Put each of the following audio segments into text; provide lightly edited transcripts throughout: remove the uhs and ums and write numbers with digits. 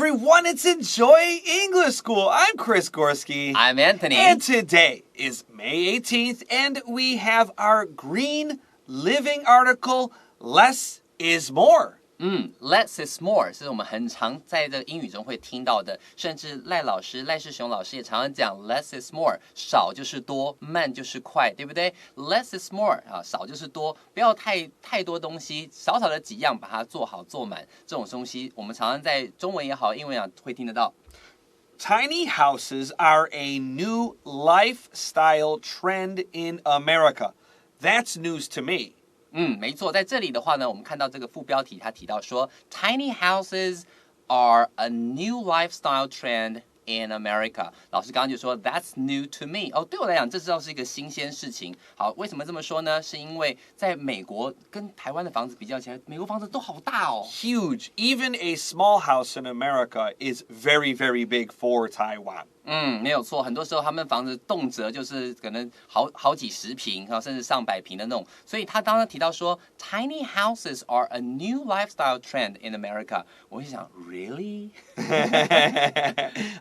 everyone, it's Enjoy English School. I'm Chris Gorski. I'm Antony. And today is May 18th, and we have our green living article, Less is More. Less is more 是我们很常在这个英语中会听到的，甚至赖世雄老师也常常讲 less is more， 少就是多，慢就是快，对不对 ？Less is more 啊，少就是多，不要太多东西，少少的几样把它做好做满，这种东西我们常常在中文也好，英文也好会听得到。Tiny houses are a new lifestyle trend in America. That's news to me. 没错，在这里的话呢，我们看到这个副标题，它提到说 ，Tiny houses are a new lifestyle trend in America。老师刚刚就说 That's new to me。哦，对我来讲，这是一个新鲜事情。好，为什么这么说呢？是因为在美国跟台湾的房子比较起来，美国房子都好大哦。Huge. Even a small house in America is very, very big for Taiwan. 没有错，很多时候他们房子动辄就是可能好几十平，甚至上百平的那种。所以他当时提到说 ，Tiny houses are a new lifestyle trend in America。我会想 ，Really？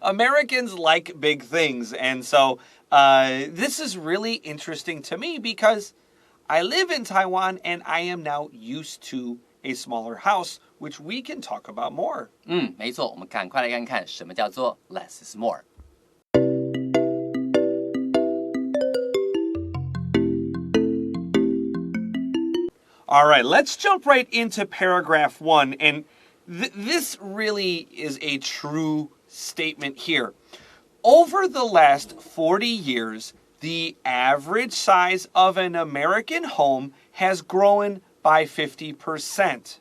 Americans like big things, and so this is really interesting to me because I live in Taiwan and I am now used to a smaller house, which we can talk about more. 没错，我们赶快来看看什么叫做 less is more。All right, let's jump right into paragraph 1. And this really is a true statement here. Over the last 40 years, the average size of an American home has grown by 50%.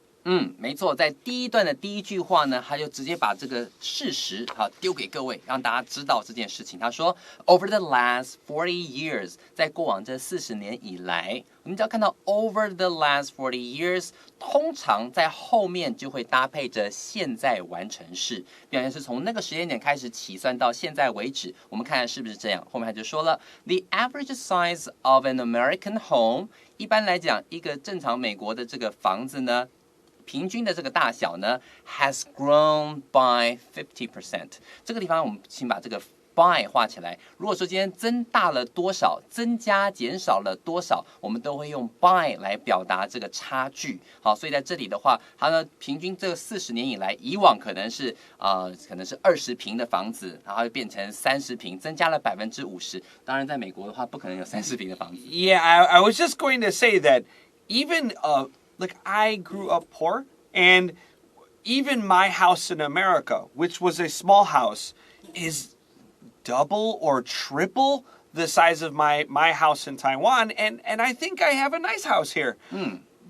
没错，在第一段的第一句话呢，他就直接把这个事实丢给各位，让大家知道这件事情。他说 ，Over the last 40 years， 在过往这40年以来，我们只要看到 over the last 40 years， 通常在后面就会搭配着现在完成式，表现是从那个时间点开始起算到现在为止。我们看看是不是这样？后面他就说了 ，The average size of an American home， 一般来讲，一个正常美国的这个房子呢。平均的这个大小呢 has grown by 50%。这个地方我们请把这个 by 画起来。如果说今天增大了多少，增加减少了多少，我们都会用 by 来表达这个差距。好，所以在这里的话，它呢平均这个40年以来，以往可能是20平的房子，然后就变成30平，增加了50%。当然，在美国的话，不可能有30平的房子。Yeah, I was just going to say that even like I grew up poor, and even my house in America, which was a small house, is double or triple the size of my house in Taiwan, and I think I have a nice house here.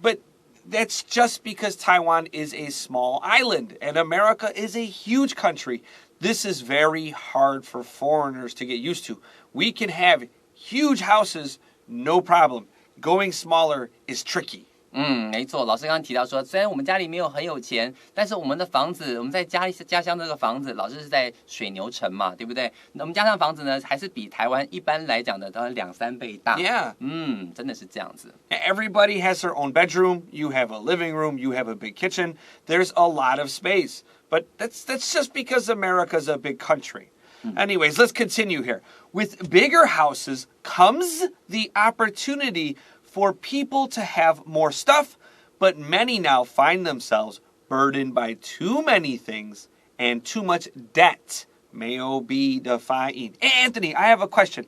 But that's just because Taiwan is a small island, and America is a huge country. This is very hard for foreigners to get used to. We can have huge houses, no problem. Going smaller is tricky. 没错，老师刚刚提到说，虽然我们家里没有很有钱，但是我们的房子，我们在家乡这个房子，老师是在水牛城嘛，对不对？那我们家乡房子呢，还是比台湾一般来讲的，大概2-3倍大。Yeah. 真的是这样子。Everybody has their own bedroom. You have a living room. You have a big kitchen. There's a lot of space. But that's just because America's a big country. Anyways, let's continue here. With bigger houses comes the opportunity for people to have more stuff, but many now find themselves burdened by too many things and too much debt. 没有 be defined. Anthony, I have a question.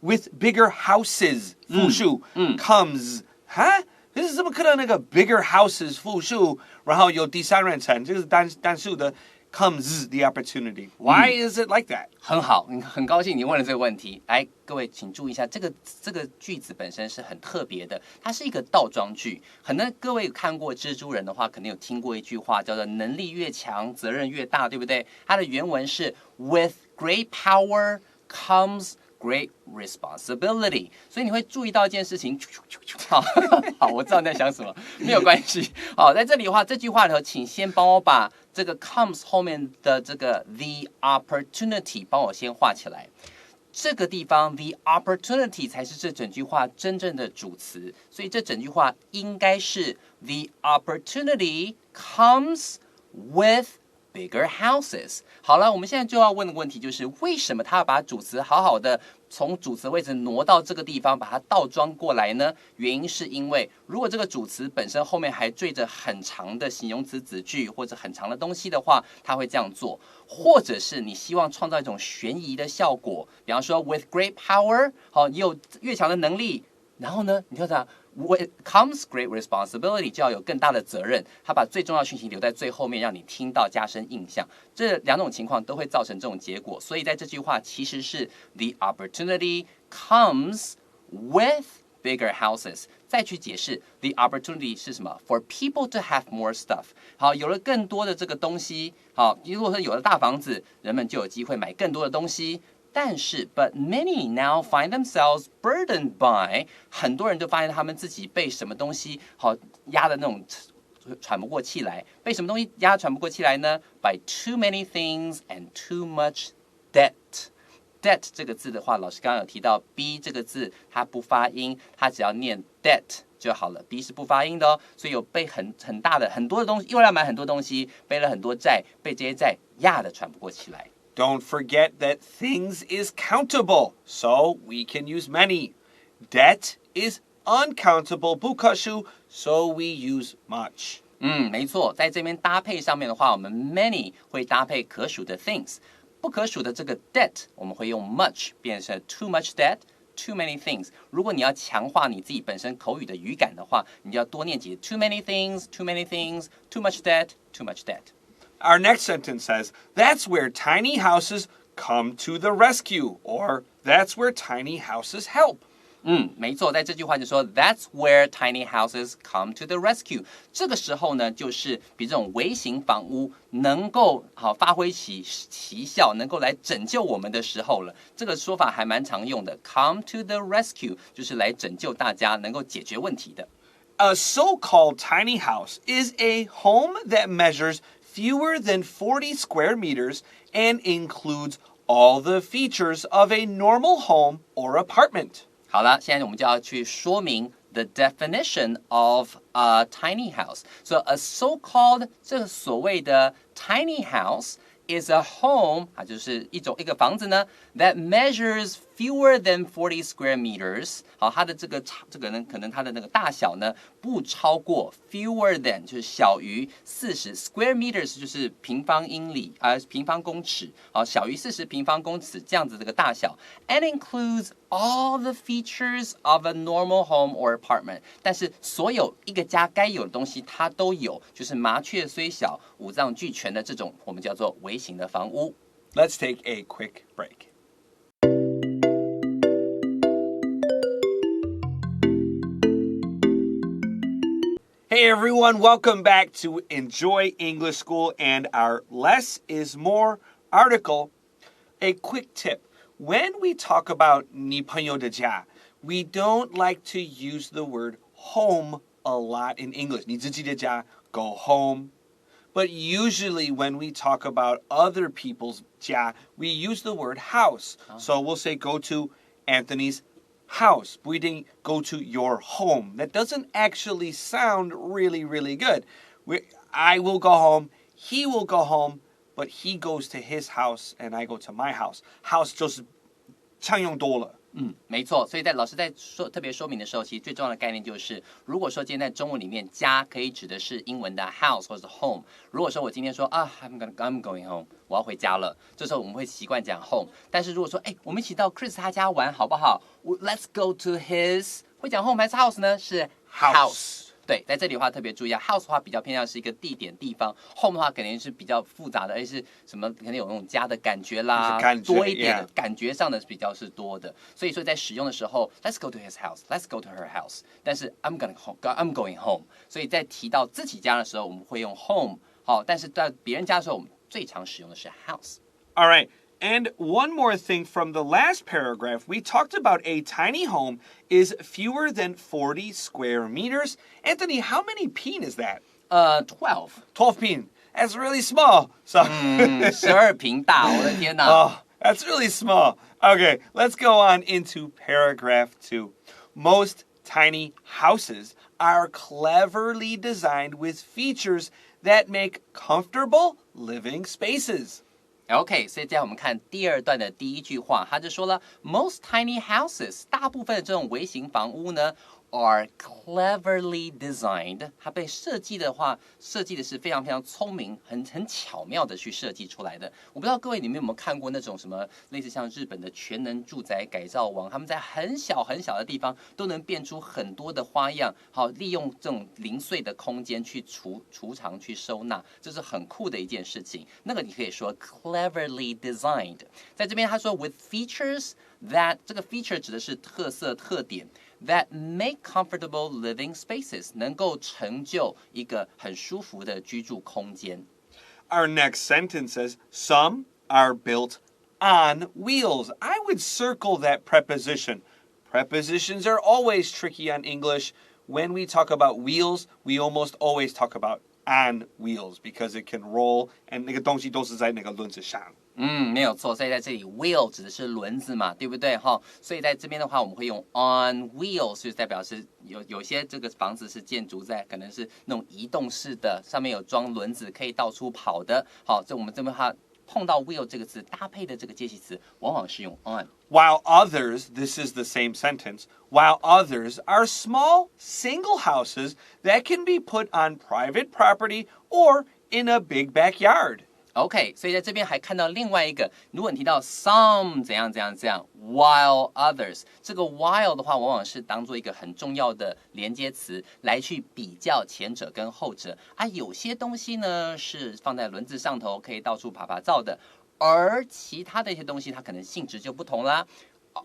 With bigger houses, 复数 comes, huh? 可是怎么可能那个 bigger houses 复数，然后有第三人称，这个是单数的 comes the opportunity. Why is it like that? 很好，很高兴你问了这个问题。来，各位请注意一下，这个句子本身是很特别的，它是一个倒装句。可能各位有看过蜘蛛人的话，肯定有听过一句话叫做"能力越强，责任越大"，对不对？它的原文是 "With great power comes great responsibility"， 所以你会注意到一件事情。好，我知道你在想什么，没有关系。好，在这里的话，这句话里头，请先帮我把这个 comes 后面的这个 the opportunity 帮我先画起来。这个地方 the opportunity 才是这整句话真正的主词，所以这整句话应该是 the opportunity comes with bigger houses。好了，我们现在就要问的问题就是，为什么他要把主词好好的从主词位置挪到这个地方，把它倒装过来呢？原因是因为，如果这个主词本身后面还缀着很长的形容词子句或者很长的东西的话，他会这样做。或者是你希望创造一种悬疑的效果，比方说 with great power， 好，你有越强的能力，然后呢，你就讲 with comes great responsibility， 就要有更大的责任。他把最重要讯息留在最后面，让你听到，加深印象。这两种情况都会造成这种结果。所以在这句话其实是 the opportunity comes with bigger houses。再去解释 the opportunity 是什么 ？For people to have more stuff。好，有了更多的这个东西，好，如果说有了大房子，人们就有机会买更多的东西。但是 ，but many now find themselves burdened by， 很多人就发现他们自己被什么东西好压的那种喘不过气来，被什么东西压喘不过气来呢 ？By too many things and too much debt。debt 这个字的话，老师刚刚有提到 b 这个字它不发音，它只要念 debt 就好了 ，b 是不发音的哦，所以有被很大的很多的东西，因为要买很多东西，背了很多债，被这些债压得喘不过气来。Don't forget that things is countable, so we can use many. Debt is uncountable, 不可数, so we use much. 没错，在这边搭配上面的话，我们 many 会搭配可数的 things， 不可数的这个 debt 我们会用 much 变成 too much debt。Too many things。如果你要强化你自己本身口语的语感的话，你就要多念几个 too many things, too many things, too much debt, too much debt。Our next sentence says, that's where tiny houses come to the rescue, or that's where tiny houses help. 没错，在这句话就说 That's where tiny houses come to the rescue。这个时候呢，就是比这种微型房屋能够好发挥起奇效，能够来拯救我们的时候了。这个说法还蛮常用的 ，come to the rescue 就是来拯救大家，能够解决问题的。A so-called tiny house is a home that measures fewer than 40 square meters and includes all the features of a normal home or apartment. 好了，现在我们就要去说明 the definition of a tiny house. So a so-called 这个所谓的 tiny house is a home 就是一个房子呢 that measures fewer than 40 square meters。好，它的这个呢，可能它的那个大小呢不超过 fewer than 就是小于40 square meters 就是平方英里平方公尺。好，小于40平方公尺这样子这个大小 ，and includes all the features of a normal home or apartment。但是所有一个家该有的东西它都有，就是麻雀虽小，五脏俱全的这种我们叫做微型的房屋。Let's take a quick break. Hey everyone, welcome back to Enjoy English School and our Less is More article. A quick tip. When we talk about 你朋友的家, we don't like to use the word home a lot in English. 你自己的家, go home. But usually when we talk about other people's 家, we use the word house. So we'll say go to Anthony's house. 不一定 go to your home. That doesn't actually sound really, really good. I will go home. He will go home. But he goes to his house and I go to my house. House 就是常用多了。没错，所以老师在特别说明的时候，其实最重要的概念就是，如果说今天在中文里面，家可以指的是英文的 house 或者是 home。如果说我今天说I'm going home， 我要回家了，这时候我们会习惯讲 home。但是如果说，我们一起到 Chris 他家玩好不好 ？Let's go to his， 会讲 home 还是 house 呢？是 house。对，在这里的话特别注意house 的话比较偏向是一个地点地方 ，home 的话肯定是比较复杂的，而且是什么肯定有那种家的感觉啦，多一点的感觉上的比较是多的。所以说在使用的时候 ，Let's go to his house, Let's go to her house。但是 I'm going home。所以在提到自己家的时候，我们会用 home。好，但是在别人家的时候，我们最常使用的是 house。All right. And one more thing from the last paragraph, we talked about a tiny home is fewer than 40 square meters. Anthony, how many peen is that? 12 peen. That's really small. So 12平大，我的天哪！ Oh, that's really small. Okay, let's go on into paragraph 2. Most tiny houses are cleverly designed with features that make comfortable living spaces.OK， 所以这样我们看第二段的第一句话，他就说了 ，Most tiny houses， 大部分的这种微型房屋呢 ，are cleverly designed。它被设计的话，设计的是非常非常聪明，很巧妙的去设计出来的。我不知道各位你们有没有看过那种什么类似像日本的全能住宅改造王，他们在很小很小的地方都能变出很多的花样，好利用这种零碎的空间去储藏去收纳，这是很酷的一件事情。那个你可以说 cleverly designed， 在这边他说 with features that 这个 feature 指的是特色特点 that make comfortable living spaces 能够成就一个很舒服的居住空间。Our next sentence says, some are built on wheels. I would circle that preposition. Prepositions are always tricky on English. When we talk about wheels, we almost always talk about on wheels because it can roll and 那个东西都是在那个轮子上。没有错，所以在这里 wheel 指的是轮子嘛，对不对哈？所以在这边的话，我们会用 on wheels， 就代表是有些这个房子是建筑在可能是那种移动式的，上面有装轮子可以到处跑的。好，这我们这边它碰到 wheel 这个词搭配的这个介系词，往往是用 on。While others, this is the same sentence, while others are small single houses that can be put on private property or in a big backyard.OK， 所以在这边还看到另外一个，如果你提到 some 怎样怎样怎样 while others， 这个 while 的话，往往是当做一个很重要的连接词来去比较前者跟后者啊。有些东西呢是放在轮子上头，可以到处爬爬照的，而其他的一些东西它可能性质就不同啦。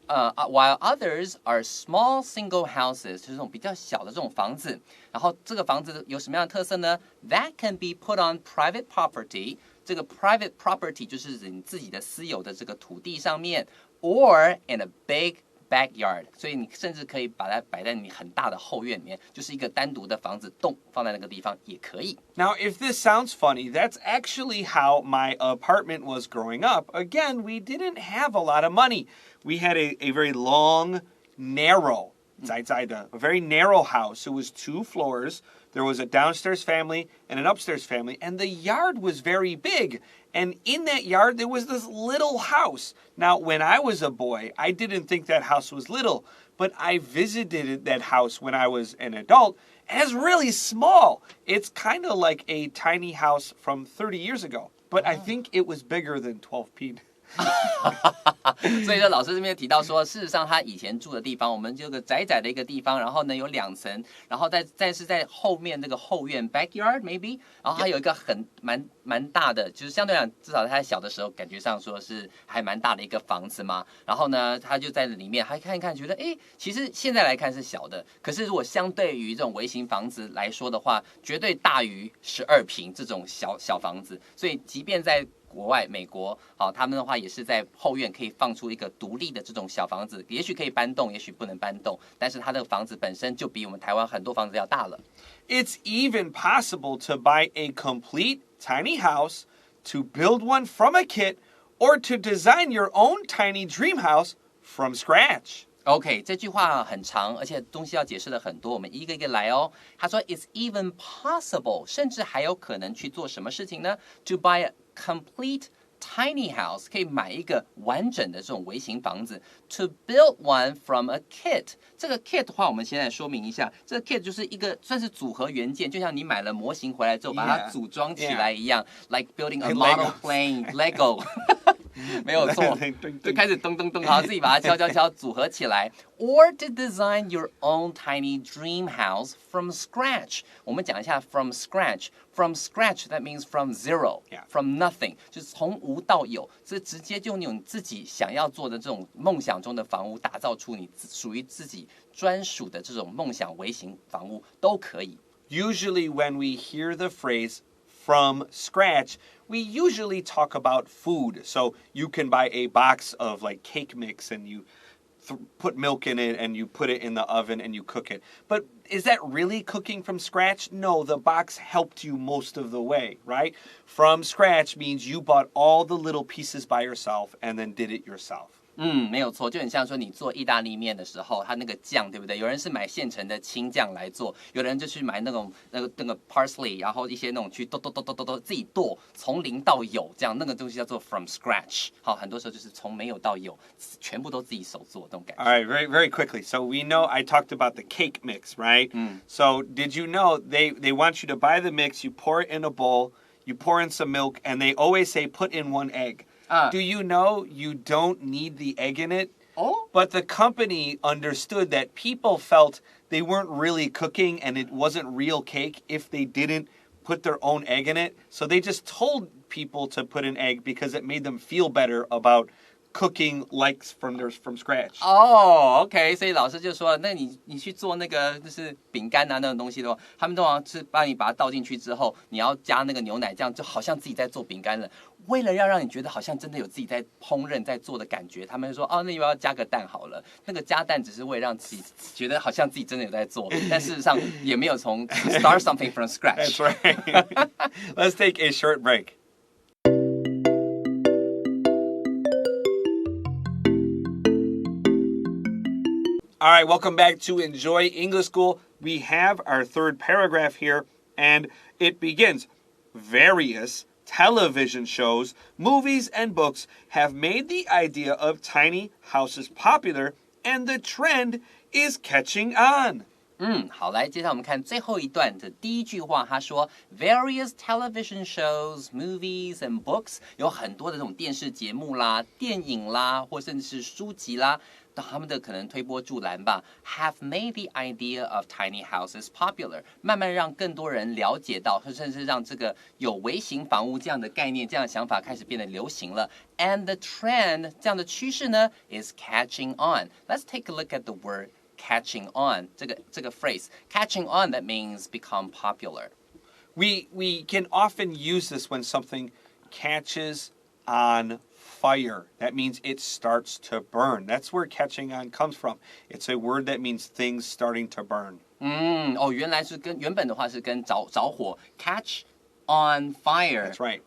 While others are small single houses， 就是这种比较小的这种房子，然后这个房子有什么样的特色呢 ？That can be put on private property。这个 private property 就是你自己的私有的这个土地上面 ，or in a big backyard， 所以你甚至可以把它摆在你很大的后院里面，就是一个单独的房子，洞放在那个地方也可以。Now, if this sounds funny, that's actually how my apartment was growing up. Again, we didn't have a lot of money. We had a very long, narrow, 窄窄的 a very narrow house. It was 2 floors.There was a downstairs family and an upstairs family, and the yard was very big. And in that yard, there was this little house. Now, when I was a boy, I didn't think that house was little, but I visited that house when I was an adult, and it's really small. It's kind of like a tiny house from 30 years ago, but I think it was bigger than 12 feet.所以说老师这边提到说，事实上他以前住的地方，我们这个窄窄的一个地方，然后呢有2层，然后再是在后面这个后院 backyard maybe， 然后还有一个蛮大的，就是相对来讲至少他小的时候感觉上说是还蛮大的一个房子嘛。然后呢他就在里面还看一看，觉得其实现在来看是小的，可是如果相对于这种微型房子来说的话，绝对大于12坪这种小房子。所以即便在国外美国，他们的话也是在后院可以放出一个独立的这种小房子，也许可以搬动，也许不能搬动，但是它的房子本身就比我们台湾很多房子要大了。It's even possible to buy a complete tiny house, to build one from a kit, or to design your own tiny dream house from scratch.OK， 这句话很长，而且东西要解释的很多，我们一个一个来哦。他说 It's even possible， 甚至还有可能去做什么事情呢 ？To buy a complete tiny house， 可以买一个完整的这种微型房子。To build one from a kit， 这个 kit 的话，我们现在说明一下，这个 kit 就是一个算是组合元件，就像你买了模型回来之后，把它组装起来一样 ，like building a model plane Lego 。没有错，就开始咚咚咚，好，自己把它敲组合起来。Or to design your own tiny dream house from scratch。我们讲一下 from scratch。From scratch that means from zero, from nothing， 就是从无到有，这直接就用你自己想要做的这种梦想中的房屋，打造出你属于自己专属的这种梦想微型房屋都可以。Usually when we hear the phrase from scratch, we usually talk about food. So you can buy a box of like cake mix and you put milk in it and you put it in the oven and you cook it. But is that really cooking from scratch? No, the box helped you most of the way, right? From scratch means you bought all the little pieces by yourself and then did it yourself. 没有错，就很像说你做意大利面的时候，它那个酱，对不对？有人是买现成的青酱来做，有人就去买那个 parsley， 然后一些那种去剁自己剁，从零到有这样，那个东西叫做 from scratch。好，很多时候就是从没有到有，全部都自己手做这种感觉。All right, very, very quickly. So we know I talked about the cake mix, right? So did you know they want you to buy the mix, you pour it in a bowl, you pour in some milk, and they always say put in 1 egg. Do you know you don't need the egg in it? Oh? But the company understood that people felt they weren't really cooking and it wasn't real cake if they didn't put their own egg in it. So they just told people to put an egg because it made them feel better about cooking like from scratch. OK， 所以老师就说了，那你去做那个就是饼干啊那种东西的话，他们通常是帮你把它倒进去之后，你要加那个牛奶，这样就好像自己在做饼干了。为了要让你觉得好像真的有自己在烹饪在做的感觉，他们就说那要不要加个蛋好了？那个加蛋只是为了让自己觉得好像自己真的有在做，但事实上也没有从 start something from scratch. That's right. Let's take a short break. All right, welcome back to Enjoy English School. We have our third paragraph here, and it begins. Various television shows, movies, and books have made the idea of tiny houses popular, and the trend is catching on. 好，来，接下来我们看最后一段的第一句话，他说 ，various television shows, movies and books 有很多的这种电视节目啦、电影啦，或甚至是书籍啦。他们的可能推波助澜吧 ，have made the idea of tiny houses popular， 慢慢让更多人了解到，甚至让这个有微型房屋这样的概念、这样的想法开始变得流行了。And the trend 这样的趋势呢 is catching on. Let's take a look at the word catching on 这个 phrase. Catching on that means become popular. We can often use this when something catches on fire. That means it starts to burn. That's where catching on comes from. It's a word that means things starting to burn. 原来是原本的话是跟着火 catch on fire. That's right.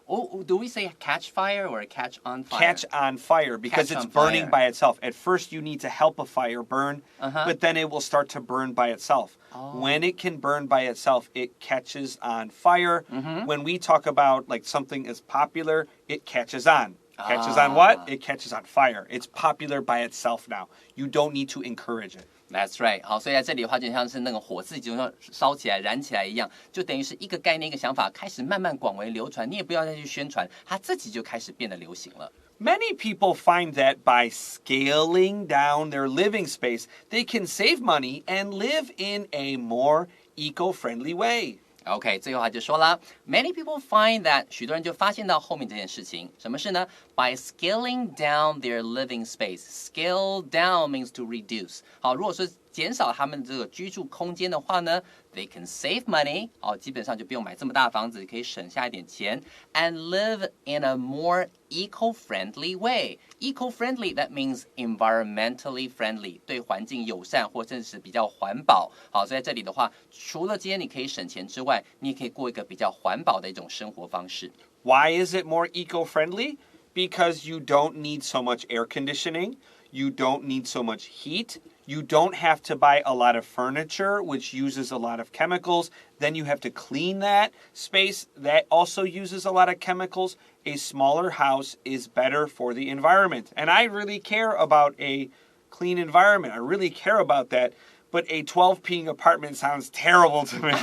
Do we say catch fire or catch on fire? Catch on fire because Catch it's on burning fire. by itself. At first, you need to help a fire burn, but then it will start to burn by itself. When it can burn by itself, it catches on fire. When we talk about like something is popular, it catches on. Catches on what? It catches on fire. It's popular by itself now. You don't need to encourage it. That's right. 好，所以在这里的话，就像是那个火自己就像烧起来、燃起来一样，就等于是一个概念、一个想法开始慢慢广为流传，你也不要再去宣传，它自己就开始变得流行了。Many people find that by scaling down their living space, they can save money and live in a more eco-friendly way. OK， 最后他就说了 ，Many people find that 许多人就发现到后面这件事情，什么事呢 ？By scaling down their living space. Scale down means to reduce. 好，如果说减少他们这个居住空间的话呢 ，they can save money. 好，基本上就不用买这么大的房子，可以省下一点钱 ，and live in a more eco-friendly way. Eco-friendly that means environmentally friendly， 对环境友善或甚至是比较环保。好，所以在这里的话，除了今天你可以省钱之外，你也可以过一个比较环保的一种生活方式。Why is it more eco-friendly? Because you don't need so much air conditioning. You don't need so much heat. You don't have to buy a lot of furniture, which uses a lot of chemicals. Then you have to clean that space. That also uses a lot of chemicals. A smaller house is better for the environment. And I really care about a clean environment. I really care about that. But a 12-peeing apartment sounds terrible to me.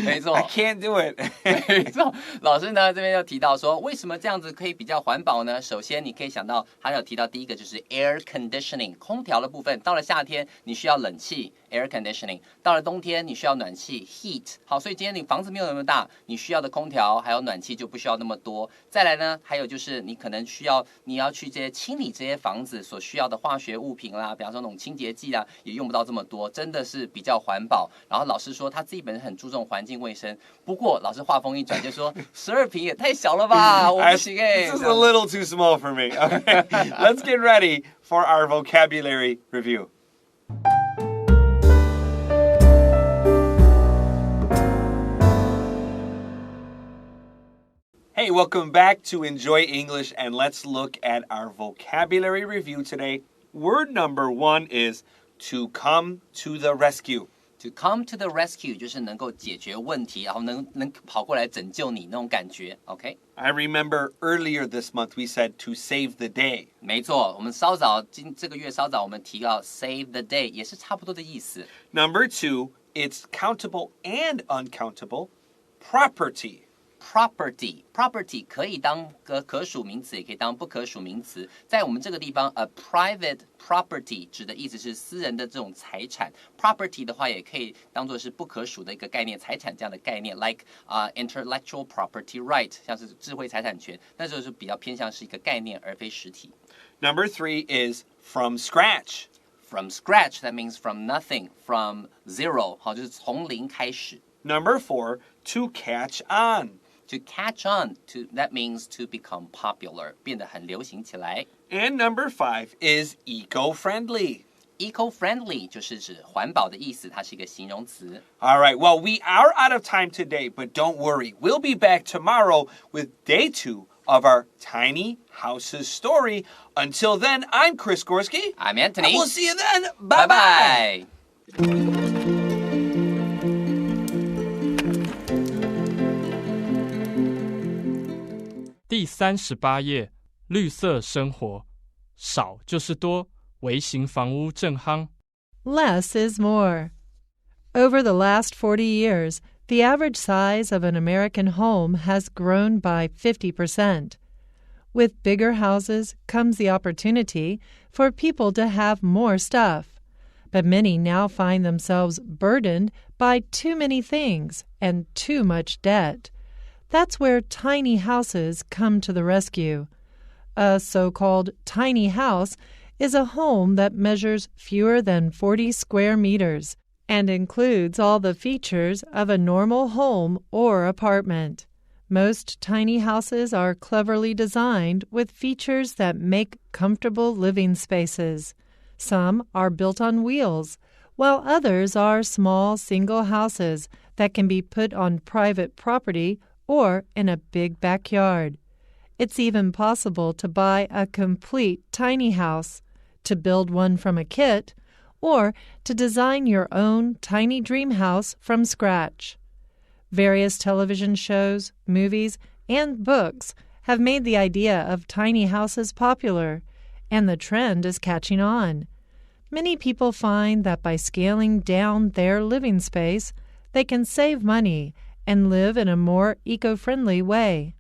没错 I can't do it. 没错，老师呢这边又提到说，为什么这样子可以比较环保呢？首先，你可以想到，他有提到第一个就是 air conditioning， 空调的部分。到了夏天，你需要冷气 air conditioning； 到了冬天，你需要暖气 heat。好，所以今天你房子没有那么大，你需要的空调还有暖气就不需要那么多。再来呢，还有就是你可能你要去清理这些房子所需要的化学物品啦，比方说那种清洁剂啊，也用不到这么多，真的是比较环保。然后老师说他自己本身很注重环境卫生，不过老师话锋一转就说12平也太小了吧，我不行哎。This is a little too small for me. Okay, let's get ready for our vocabulary review. Hey, welcome back to Enjoy English, and let's look at our vocabulary review today. Word number 1 is to come to the rescue. To come to the rescue 就是能够解决问题，然后能跑过来拯救你那种感觉 ，OK？ I remember earlier this month we said to save the day. 没错，我们这个月稍早我们提到 save the day 也是差不多的意思。Number 2, it's countable and uncountable property.Property 可以当可数名词，也可以当不可数名词。在我们这个地方 ，a private property 指的意思是私人的这种财产。Property 的话，也可以当做是不可数的一个概念，财产这样的概念 ，like intellectual property right， 像是智慧财产权，那就是比较偏向是一个概念，而非实体。Number 3 is from scratch. From scratch that means from nothing, from zero， 好，就是从零开始。Number 4, to catch on.To catch on, that means to become popular, 变得很流行起来。And number 5 is eco-friendly. Eco-friendly 就是指环保的意思，它是一个形容词。All right, well, we are out of time today, but don't worry. We'll be back tomorrow with day 2 of our tiny houses story. Until then, I'm Chris Gorski. I'm Antony. And we'll see you then. Bye-bye. Bye-bye. 第38页，绿色生活，少就是多，微型房屋正夯。Less is more. Over the last 40 years, the average size of an American home has grown by 50%. With bigger houses comes the opportunity for people to have more stuff. But many now find themselves burdened by too many things and too much debt.That's where tiny houses come to the rescue. A so-called tiny house is a home that measures fewer than 40 square meters and includes all the features of a normal home or apartment. Most tiny houses are cleverly designed with features that make comfortable living spaces. Some are built on wheels, while others are small single houses that can be put on private property.or in a big backyard. It's even possible to buy a complete tiny house, to build one from a kit, or to design your own tiny dream house from scratch. Various television shows, movies, and books have made the idea of tiny houses popular, and the trend is catching on. Many people find that by scaling down their living space, they can save money and live in a more eco-friendly way.